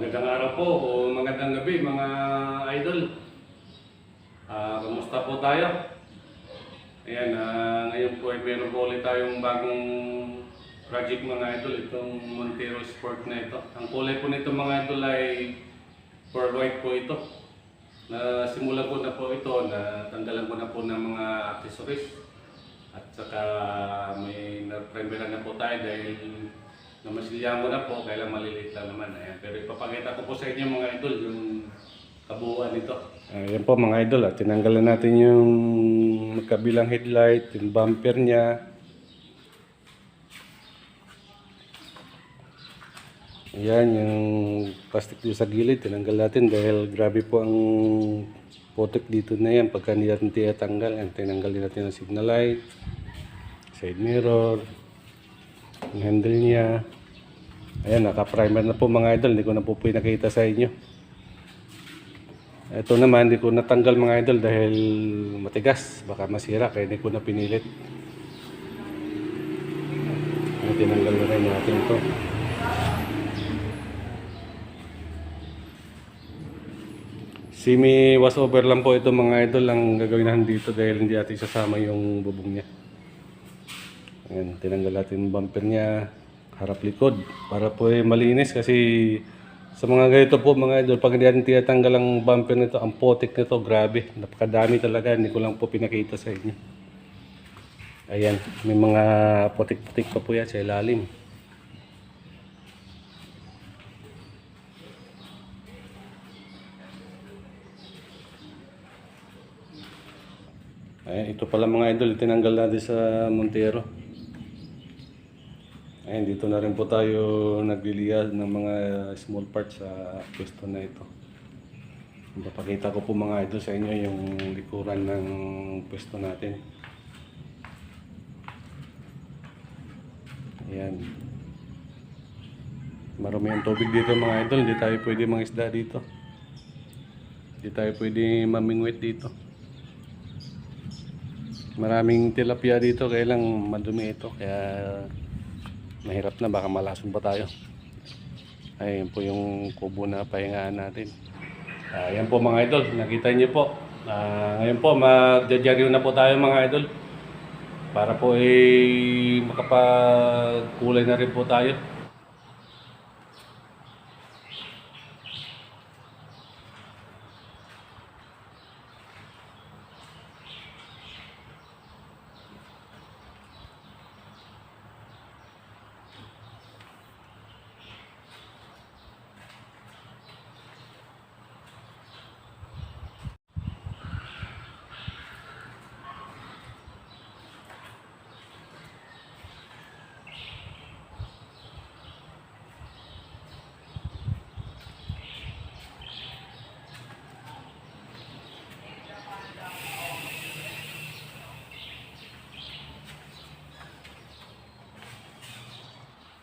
Magandang araw po o magandang gabi mga idol. Kamusta po tayo? Ayan, ngayon po ay meron po ulit tayong bagong project mga idol, itong Montero Sport na ito. Ang kulay po nito mga idol ay pearl white po ito. Simulan ko na po ito, na tanggalan ko na po ng mga accessories. At saka may na-premiere na po tayo dahil namasilyahan ko na po, kailang maliliit lang naman. Ayan. Pero ipapakita ko po sa inyo mga idol yung kabuuan nito. Ayan po mga idol, tinanggalan natin yung magkabilang headlight, yung bumper niya. Ayan, yung plastic dito sa gilid, tinanggal natin dahil grabe po ang putik dito na yan. Pagka hindi natin tinatanggal, tinanggal din natin ang signal light, side mirror, yung handle niya. Ayan, naka-primer na po mga idol, hindi ko na po pinakita sa inyo. Ito naman, hindi ko natanggal mga idol dahil matigas, baka masira, kaya hindi ko na pinilit. Tinanggal na rin natin ito. Semi washover lang po ito mga idol, ang gagawin natin dito dahil hindi natin sasama yung bubong niya. Ayan, tinanggal natin yung bumper niya, harap likod, para po malinis kasi sa mga ganito po mga idol, pag hindi natin tinatanggal ang bumper nito, ang potik nito, grabe, napakadami talaga, hindi ko lang po pinakita sa inyo. Ayan, may mga potik-potik pa po yan sa ilalim. Ayan, ito pala mga idol, tinanggal natin sa Montero. Ayan, dito na rin po tayo nagliliya ng mga small parts sa pwesto na ito. Papakita ko po mga idol sa inyo yung likuran ng pwesto natin. Ayan. Marami ang tubig dito mga idol, hindi tayo pwede mangisda dito. Hindi tayo pwede mamingwit dito. Maraming tilapia dito, kaya lang madumi ito, kaya mahirap na, baka malason pa tayo. Ayan po yung kubo na pahingaan natin. Ayan po mga idol, nakita niyo po. Ngayon po magjajaryo na po tayo mga idol. Para po makapagkulay na rin po tayo.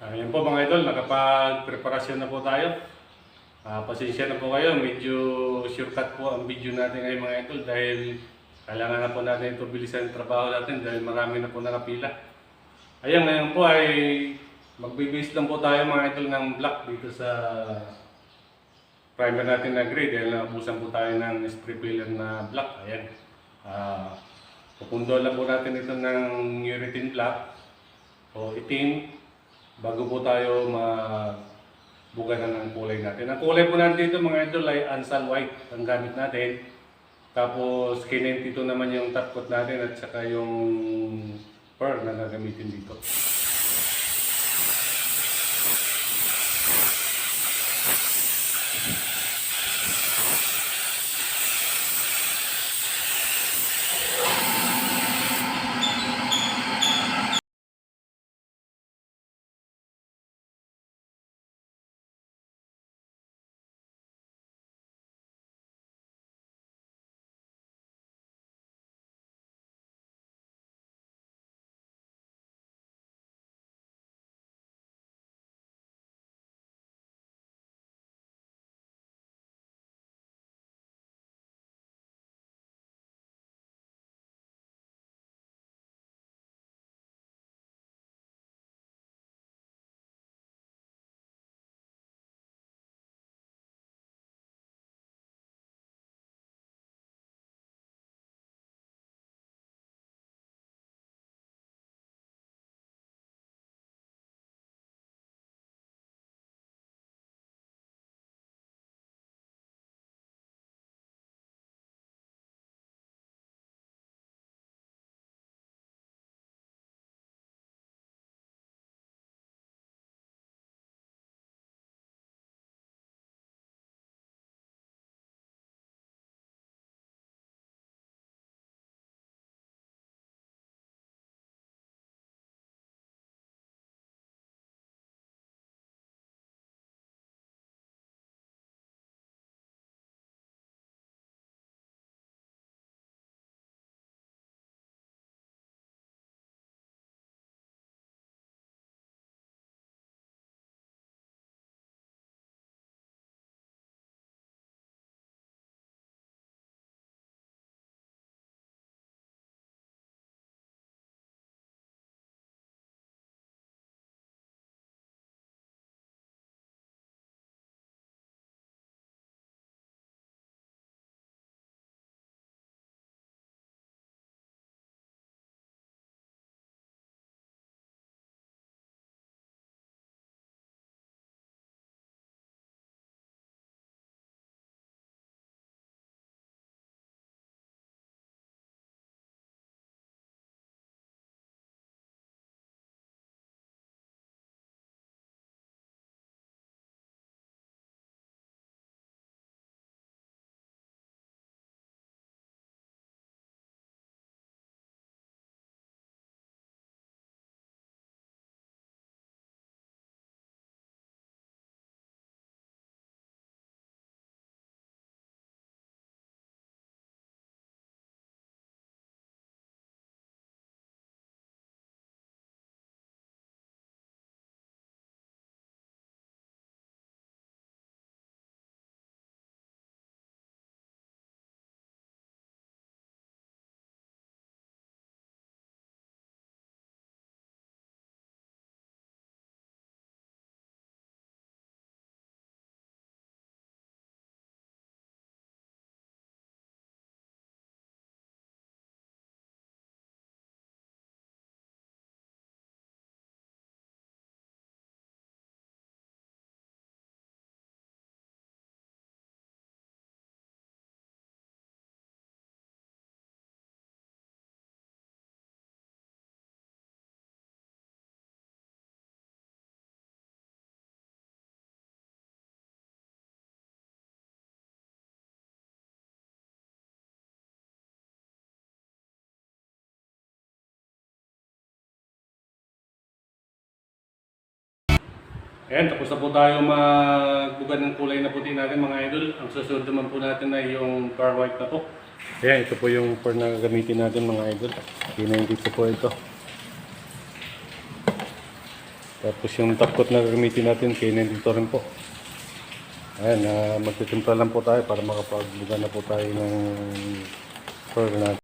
Ayan po mga idol, nakapag-preparasyon na po tayo. Pasensya na po kayo, medyo shortcut po ang video natin ngayon mga idol dahil kailangan na po natin ito bilisan ang trabaho natin dahil marami na po nakapila. Ayan, ngayon po ay magbibase lang po tayo mga idol ng black dito sa primer natin na gray dahil naubusan po tayo ng spray filler na black. Ayan. Pupundo lang po natin ito ng urethane black o itim bago po tayo magbuga ng kulay natin. Ang kulay po natin dito mga idol ay ansal white ang gamit natin. Tapos kinent ito naman yung top coat natin at saka yung pearl na gagamitin dito. Ayan, tapos na po tayo magbugad ng kulay na puti natin mga idol. Ang susunod naman po natin ay yung car white na po. Ayan, ito po yung for na gagamitin natin mga idol. Kinahintito po ito. Tapos yung top coat na gagamitin natin, kinahintito rin po. Ayan, magtitimpla lang po tayo para makapagbuga na po tayo ng fur natin.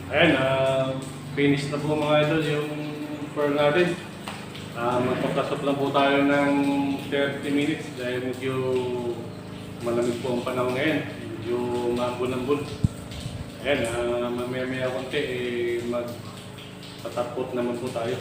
Ayan, finish na po mga idol yung fur natin. Magpapasok lang po tayo ng 30 minutes dahil medyo malamig po ang panahon ngayon. Medyo mambun-ambun. Ayan, mamaya-maya konti magpatapot naman po tayo.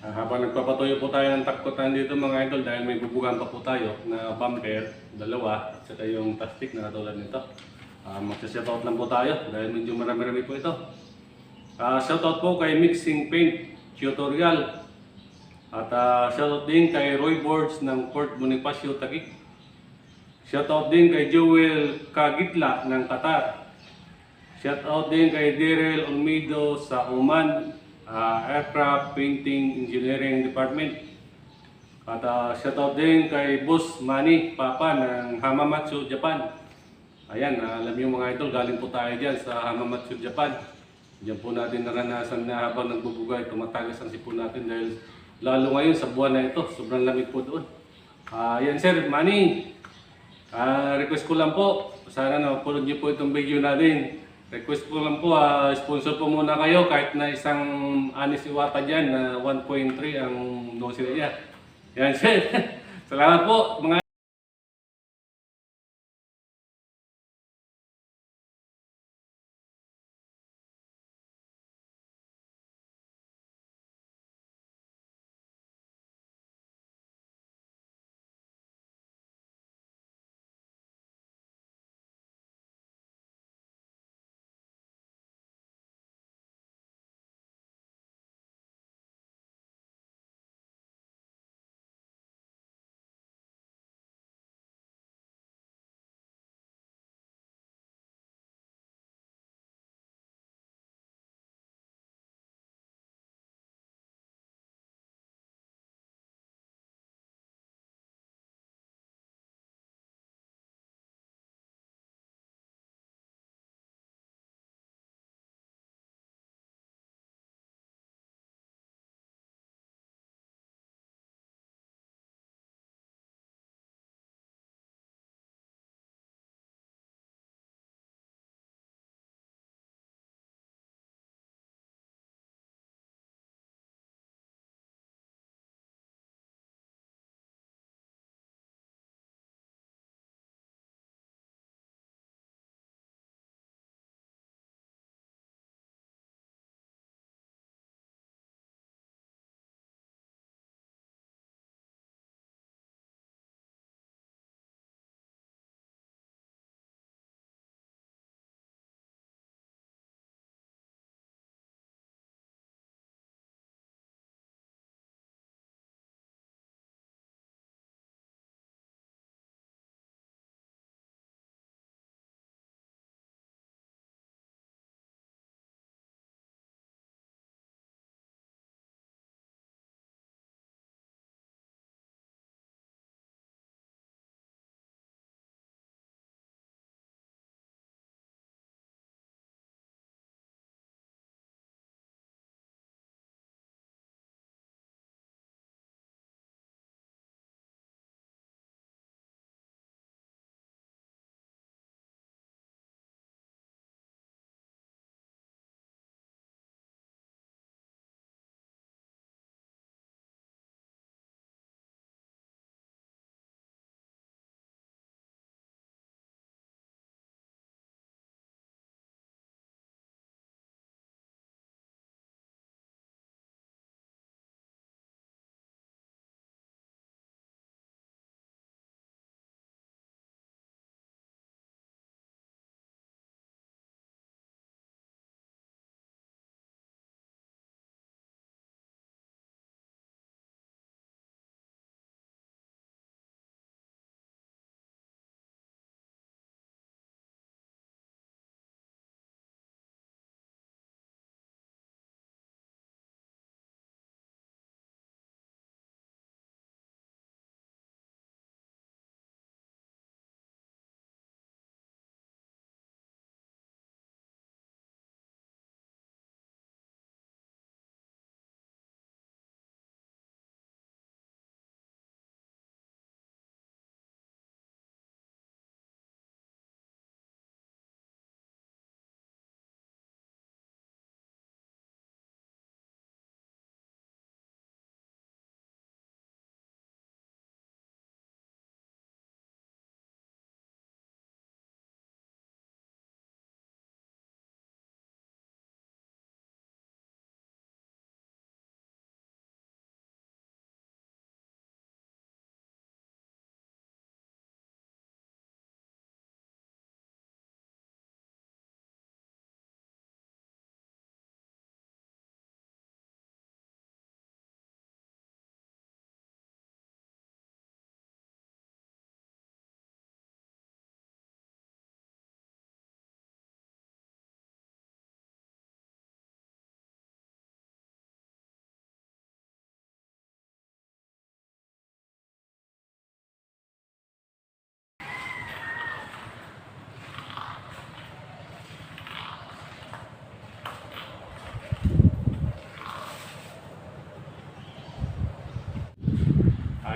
Habang nagpapatuyo po tayo ng takkotan dito mga idol dahil may bubugan pa po tayo na bumper, dalawa, at saka yung plastic na katulad nito. Magsa-shoutout lang po tayo dahil medyo marami-rami po ito. Shoutout po kay Mixing Paint Tutorial. At shoutout din kay Roy Boards ng Port Bonifacio, Taguig. Shoutout din kay Joel Kagitla ng Qatar. Shoutout din kay Daryl Olmedo sa Oman, Aircraft Painting Engineering Department. At shoutout din kay Boss Manny Papa ng Hamamatsu, Japan. Ayan, alam niyo mga idol, galing po tayo dyan sa Hamamatsu, Japan. Diyan po natin naranasan na habang nagbubugay, tumatagas ang sipon natin dahil lalo ngayon sa buwan na ito, sobrang lamig po doon. Ayan sir, Manny, request ko lang po, sana napulod niyo po itong video natin. Request ko lang po, sponsor po muna kayo kahit na isang Anis Iwata dyan na 1.3 ang dosis niya. Yan sir, salamat po mga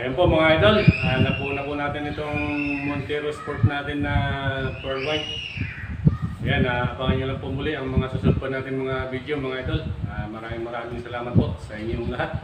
Ayan po mga idol, napuno po natin itong Montero Sport natin na pearl white. Ayan, abangan nyo lang po muli ang mga susunod pa natin mga video mga idol. Maraming salamat po sa inyong lahat.